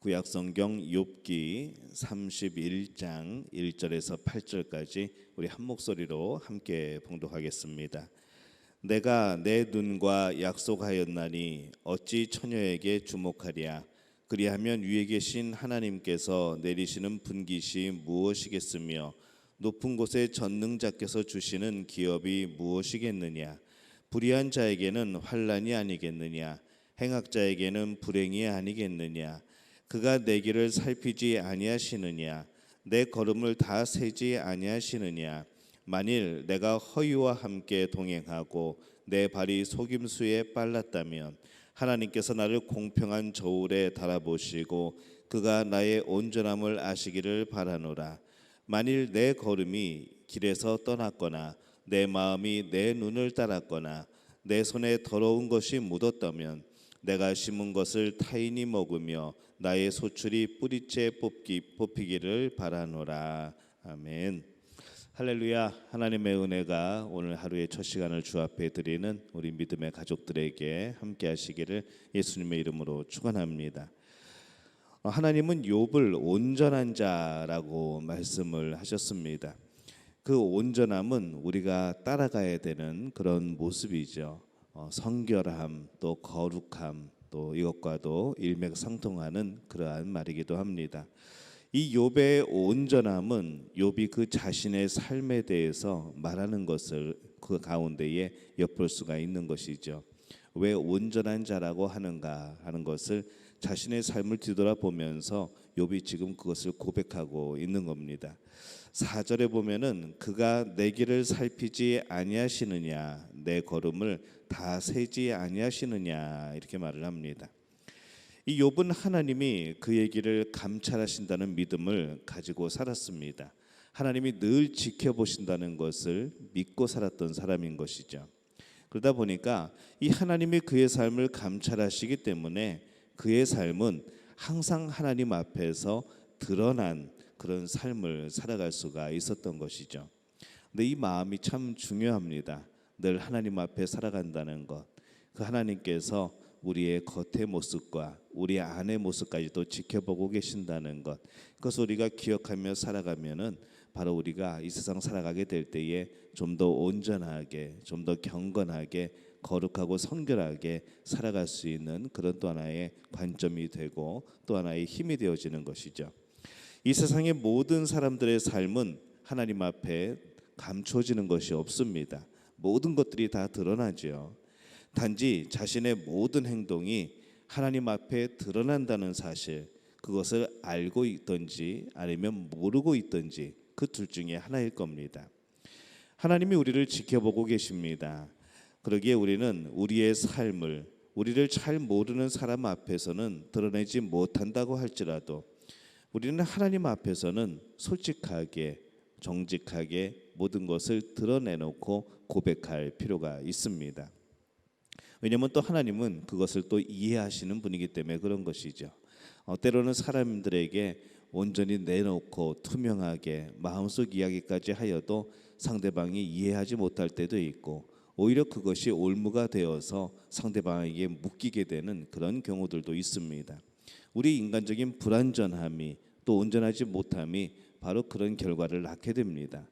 구약성경 욥기 31장 1절에서 8절까지 우리 한 목소리로 함께 봉독하겠습니다. 내가 내 눈과 약속하였나니 어찌 처녀에게 주목하랴. 그리하면 위에 계신 하나님께서 내리시는 분깃이 무엇이겠으며 높은 곳에 전능자께서 주시는 기업이 무엇이겠느냐. 불의한 자에게는 환난이 아니겠느냐. 행악자에게는 불행이 아니겠느냐. 그가 내 길을 살피지 아니하시느냐. 내 걸음을 다 세지 아니하시느냐. 만일 내가 허위와 함께 동행하고 내 발이 속임수에 빨랐다면 하나님께서 나를 공평한 저울에 달아보시고 그가 나의 온전함을 아시기를 바라노라. 만일 내 걸음이 길에서 떠났거나 내 마음이 내 눈을 따랐거나 내 손에 더러운 것이 묻었다면 내가 심은 것을 타인이 먹으며 나의 소출이 뿌리째 뽑히기를 바라노라. 아멘. 할렐루야. 하나님의 은혜가 오늘 하루의 첫 시간을 주 앞에 드리는 우리 믿음의 가족들에게 함께 하시기를 예수님의 이름으로 축원합니다. 하나님은 욥을 온전한 자라고 말씀을 하셨습니다. 그 온전함은 우리가 따라가야 되는 그런 모습이죠. 성결함, 또 거룩함, 또 이것과도 일맥상통하는 그러한 말이기도 합니다. 이 욥의 온전함은 욥이 그 자신의 삶에 대해서 말하는 것을 그 가운데에 엿볼 수가 있는 것이죠. 왜 온전한 자라고 하는가 하는 것을 자신의 삶을 뒤돌아보면서 욥이 지금 그것을 고백하고 있는 겁니다. 4절에 보면은 그가 내 길을 살피지 아니하시느냐, 내 걸음을 다 세지 아니하시느냐 이렇게 말을 합니다. 이 욥은 하나님이 그의 길을 감찰하신다는 믿음을 가지고 살았습니다. 하나님이 늘 지켜보신다는 것을 믿고 살았던 사람인 것이죠. 그러다 보니까 이 하나님이 그의 삶을 감찰하시기 때문에 그의 삶은 항상 하나님 앞에서 드러난 그런 삶을 살아갈 수가 있었던 것이죠. 근데 이 마음이 참 중요합니다. 늘 하나님 앞에 살아간다는 것. 그 하나님께서 우리의 겉의 모습과 우리 안의 모습까지도 지켜보고 계신다는 것. 그것을 우리가 기억하며 살아가면은 바로 우리가 이 세상 살아가게 될 때에 좀 더 온전하게, 좀 더 경건하게, 거룩하고 성결하게 살아갈 수 있는 그런 또 하나의 관점이 되고 또 하나의 힘이 되어지는 것이죠. 이 세상의 모든 사람들의 삶은 하나님 앞에 감춰지는 것이 없습니다. 모든 것들이 다 드러나죠. 단지 자신의 모든 행동이 하나님 앞에 드러난다는 사실, 그것을 알고 있든지 아니면 모르고 있든지 그 둘 중에 하나일 겁니다. 하나님이 우리를 지켜보고 계십니다. 그러기에 우리는 우리의 삶을 우리를 잘 모르는 사람 앞에서는 드러내지 못한다고 할지라도 우리는 하나님 앞에서는 솔직하게 정직하게 모든 것을 드러내놓고 고백할 필요가 있습니다. 왜냐하면 또 하나님은 그것을 또 이해하시는 분이기 때문에 그런 것이죠. 때로는 사람들에게 온전히 내놓고 투명하게 마음속 이야기까지 하여도 상대방이 이해하지 못할 때도 있고 오히려 그것이 올무가 되어서 상대방에게 묶이게 되는 그런 경우들도 있습니다. 우리 인간적인 불완전함이 또 온전하지 못함이 바로 그런 결과를 낳게 됩니다.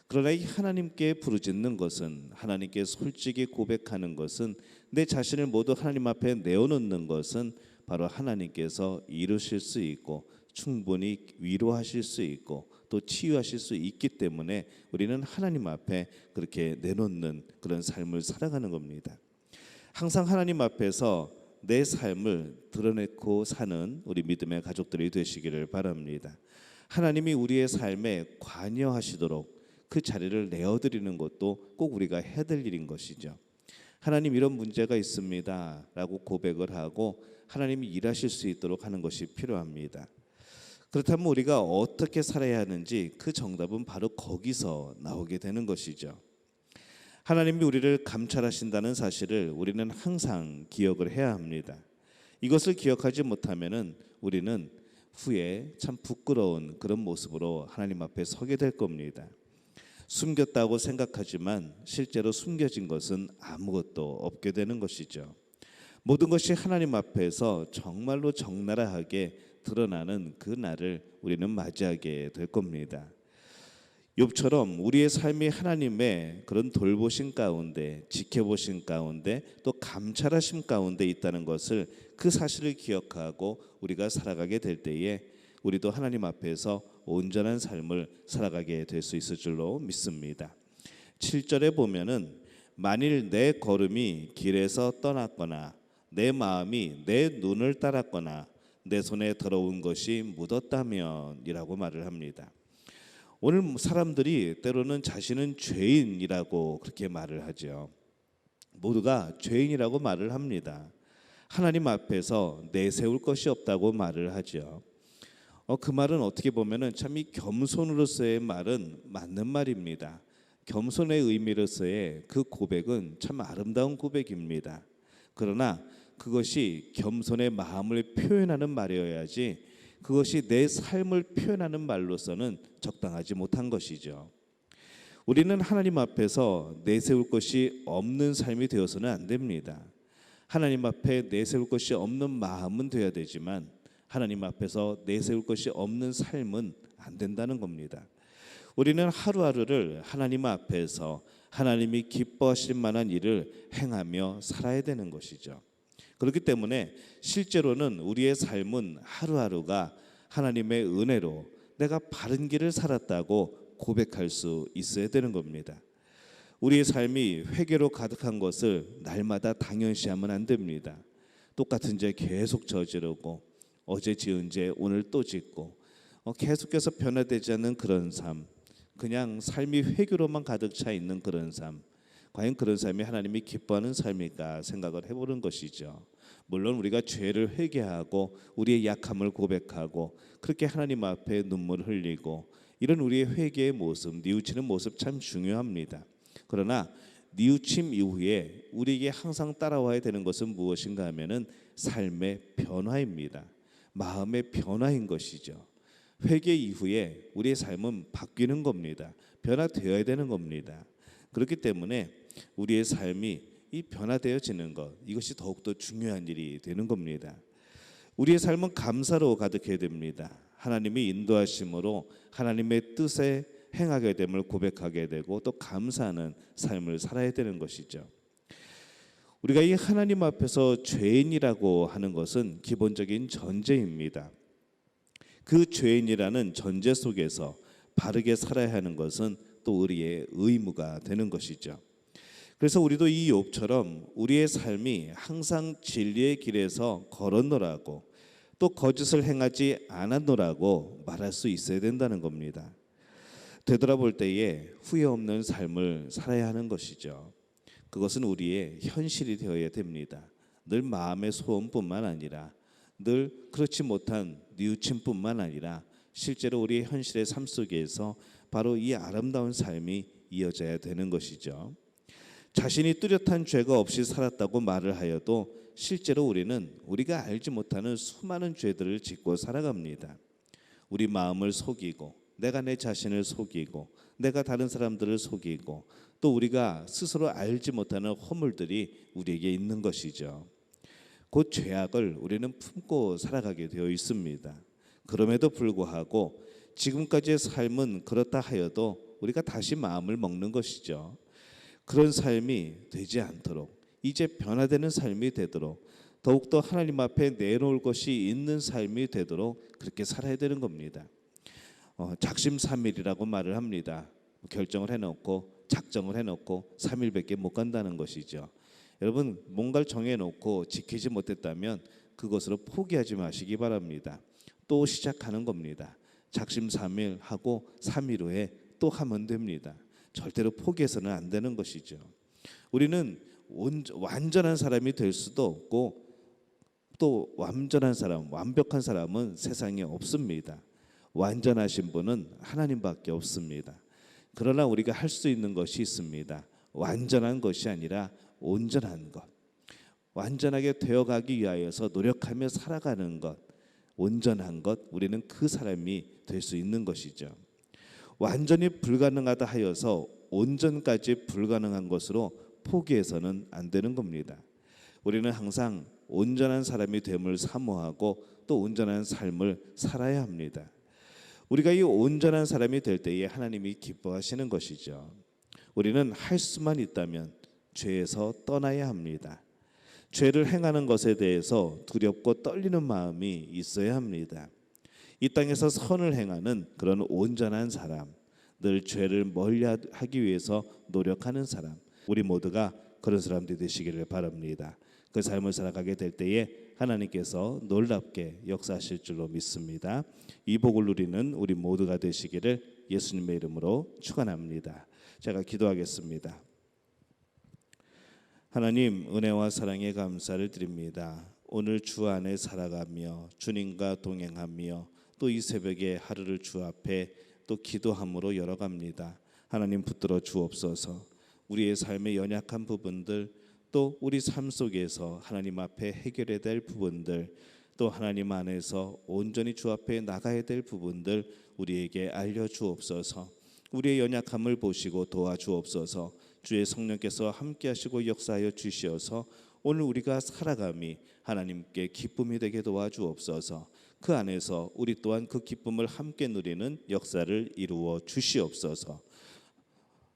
그러나 이 하나님께 부르짖는 것은, 하나님께 솔직히 고백하는 것은, 내 자신을 모두 하나님 앞에 내어놓는 것은 바로 하나님께서 이루실 수 있고 충분히 위로하실 수 있고 또 치유하실 수 있기 때문에 우리는 하나님 앞에 그렇게 내놓는 그런 삶을 살아가는 겁니다. 항상 하나님 앞에서 내 삶을 드러내고 사는 우리 믿음의 가족들이 되시기를 바랍니다. 하나님이 우리의 삶에 관여하시도록 그 자리를 내어드리는 것도 꼭 우리가 해야 될 일인 것이죠. 하나님 이런 문제가 있습니다 라고 고백을 하고 하나님이 일하실 수 있도록 하는 것이 필요합니다. 그렇다면 우리가 어떻게 살아야 하는지 그 정답은 바로 거기서 나오게 되는 것이죠. 하나님이 우리를 감찰하신다는 사실을 우리는 항상 기억을 해야 합니다. 이것을 기억하지 못하면은 우리는 후에 참 부끄러운 그런 모습으로 하나님 앞에 서게 될 겁니다. 숨겼다고 생각하지만 실제로 숨겨진 것은 아무것도 없게 되는 것이죠. 모든 것이 하나님 앞에서 정말로 적나라하게 드러나는 그 날을 우리는 맞이하게 될 겁니다. 욥처럼 우리의 삶이 하나님의 그런 돌보심 가운데, 지켜보심 가운데, 또 감찰하심 가운데 있다는 것을, 그 사실을 기억하고 우리가 살아가게 될 때에 우리도 하나님 앞에서 온전한 삶을 살아가게 될 수 있을 줄로 믿습니다. 7절에 보면은 만일 내 걸음이 길에서 떠났거나 내 마음이 내 눈을 따랐거나 내 손에 더러운 것이 묻었다면 이라고 말을 합니다. 오늘 사람들이 때로는 자신은 죄인이라고 그렇게 말을 하죠. 모두가 죄인이라고 말을 합니다. 하나님 앞에서 내세울 것이 없다고 말을 하죠. 그 말은 어떻게 보면은 참 이 겸손으로서의 말은 맞는 말입니다. 겸손의 의미로서의 그 고백은 참 아름다운 고백입니다. 그러나 그것이 겸손의 마음을 표현하는 말이어야지, 그것이 내 삶을 표현하는 말로서는 적당하지 못한 것이죠. 우리는 하나님 앞에서 내세울 것이 없는 삶이 되어서는 안 됩니다. 하나님 앞에 내세울 것이 없는 마음은 되어야 되지만 하나님 앞에서 내세울 것이 없는 삶은 안 된다는 겁니다. 우리는 하루하루를 하나님 앞에서 하나님이 기뻐하실 만한 일을 행하며 살아야 되는 것이죠. 그렇기 때문에 실제로는 우리의 삶은 하루하루가 하나님의 은혜로 내가 바른 길을 살았다고 고백할 수 있어야 되는 겁니다. 우리의 삶이 회개로 가득한 것을 날마다 당연시하면 안 됩니다. 똑같은 죄 계속 저지르고 어제 지은 죄 오늘 또 짓고 계속해서 변화되지 않는 그런 삶, 그냥 삶이 회개로만 가득 차 있는 그런 삶, 과연 그런 삶이 하나님이 기뻐하는 삶일까 생각을 해보는 것이죠. 물론 우리가 죄를 회개하고 우리의 약함을 고백하고 그렇게 하나님 앞에 눈물을 흘리고 이런 우리의 회개의 모습, 뉘우치는 모습 참 중요합니다. 그러나 뉘우침 이후에 우리에게 항상 따라와야 되는 것은 무엇인가 하면은 삶의 변화입니다. 마음의 변화인 것이죠. 회개 이후에 우리의 삶은 바뀌는 겁니다. 변화되어야 되는 겁니다. 그렇기 때문에 우리의 삶이 이 변화되어지는 것, 이것이 더욱더 중요한 일이 되는 겁니다. 우리의 삶은 감사로 가득해야 됩니다. 하나님이 인도하심으로 하나님의 뜻에 행하게 됨을 고백하게 되고 또 감사하는 삶을 살아야 되는 것이죠. 우리가 이 하나님 앞에서 죄인이라고 하는 것은 기본적인 전제입니다. 그 죄인이라는 전제 속에서 바르게 살아야 하는 것은 또 우리의 의무가 되는 것이죠. 그래서 우리도 이 욥처럼 우리의 삶이 항상 진리의 길에서 걸었노라고 또 거짓을 행하지 않았노라고 말할 수 있어야 된다는 겁니다. 되돌아볼 때에 후회 없는 삶을 살아야 하는 것이죠. 그것은 우리의 현실이 되어야 됩니다. 늘 마음의 소원뿐만 아니라 늘 그렇지 못한 뉘우침뿐만 아니라 실제로 우리의 현실의 삶 속에서 바로 이 아름다운 삶이 이어져야 되는 것이죠. 자신이 뚜렷한 죄가 없이 살았다고 말을 하여도 실제로 우리는 우리가 알지 못하는 수많은 죄들을 짓고 살아갑니다. 우리 마음을 속이고 내가 내 자신을 속이고 내가 다른 사람들을 속이고 또 우리가 스스로 알지 못하는 허물들이 우리에게 있는 것이죠. 그 죄악을 우리는 품고 살아가게 되어 있습니다. 그럼에도 불구하고 지금까지의 삶은 그렇다 하여도 우리가 다시 마음을 먹는 것이죠. 그런 삶이 되지 않도록 이제 변화되는 삶이 되도록 더욱더 하나님 앞에 내놓을 것이 있는 삶이 되도록 그렇게 살아야 되는 겁니다. 작심삼일이라고 말을 합니다. 결정을 해놓고 작정을 해놓고 3일밖에 못 간다는 것이죠. 여러분 뭔가를 정해놓고 지키지 못했다면 그것으로 포기하지 마시기 바랍니다. 또 시작하는 겁니다. 작심삼일 하고 3일 후에 또 하면 됩니다. 절대로 포기해서는 안 되는 것이죠. 우리는 완전한 사람이 될 수도 없고 또 완전한 사람, 완벽한 사람은 세상에 없습니다. 완전하신 분은 하나님밖에 없습니다. 그러나 우리가 할 수 있는 것이 있습니다. 완전한 것이 아니라 온전한 것, 완전하게 되어가기 위하여서 노력하며 살아가는 것, 온전한 것, 우리는 그 사람이 될 수 있는 것이죠. 완전히 불가능하다 하여서 온전까지 불가능한 것으로 포기해서는 안 되는 겁니다. 우리는 항상 온전한 사람이 됨을 사모하고 또 온전한 삶을 살아야 합니다. 우리가 이 온전한 사람이 될 때에 하나님이 기뻐하시는 것이죠. 우리는 할 수만 있다면 죄에서 떠나야 합니다. 죄를 행하는 것에 대해서 두렵고 떨리는 마음이 있어야 합니다. 이 땅에서 선을 행하는 그런 온전한 사람, 늘 죄를 멀리하기 위해서 노력하는 사람, 우리 모두가 그런 사람들이 되시기를 바랍니다. 그 삶을 살아가게 될 때에 하나님께서 놀랍게 역사하실 줄로 믿습니다. 이 복을 누리는 우리 모두가 되시기를 예수님의 이름으로 축원합니다. 제가 기도하겠습니다. 하나님, 은혜와 사랑에 감사를 드립니다. 오늘 주 안에 살아가며 주님과 동행하며 또 이 새벽에 하루를 주 앞에 또 기도함으로 열어갑니다. 하나님, 붙들어 주옵소서. 우리의 삶의 연약한 부분들, 또 우리 삶 속에서 하나님 앞에 해결해야 될 부분들, 또 하나님 안에서 온전히 주 앞에 나가야 될 부분들 우리에게 알려주옵소서. 우리의 연약함을 보시고 도와주옵소서. 주의 성령께서 함께 하시고 역사하여 주시어서 오늘 우리가 살아감이 하나님께 기쁨이 되게 도와주옵소서. 그 안에서 우리 또한 그 기쁨을 함께 누리는 역사를 이루어 주시옵소서.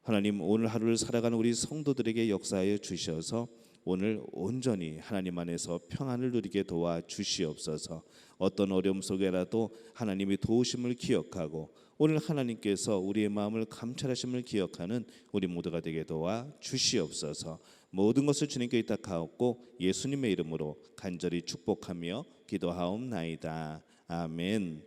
하나님, 오늘 하루를 살아가는 우리 성도들에게 역사하여 주셔서 오늘 온전히 하나님 안에서 평안을 누리게 도와주시옵소서. 어떤 어려움 속에라도 하나님의 도우심을 기억하고 오늘 하나님께서 우리의 마음을 감찰하심을 기억하는 우리 모두가 되게 도와주시옵소서. 모든 것을 주님께 의탁하옵고 예수님의 이름으로 간절히 축복하며 기도하옵나이다. 아멘.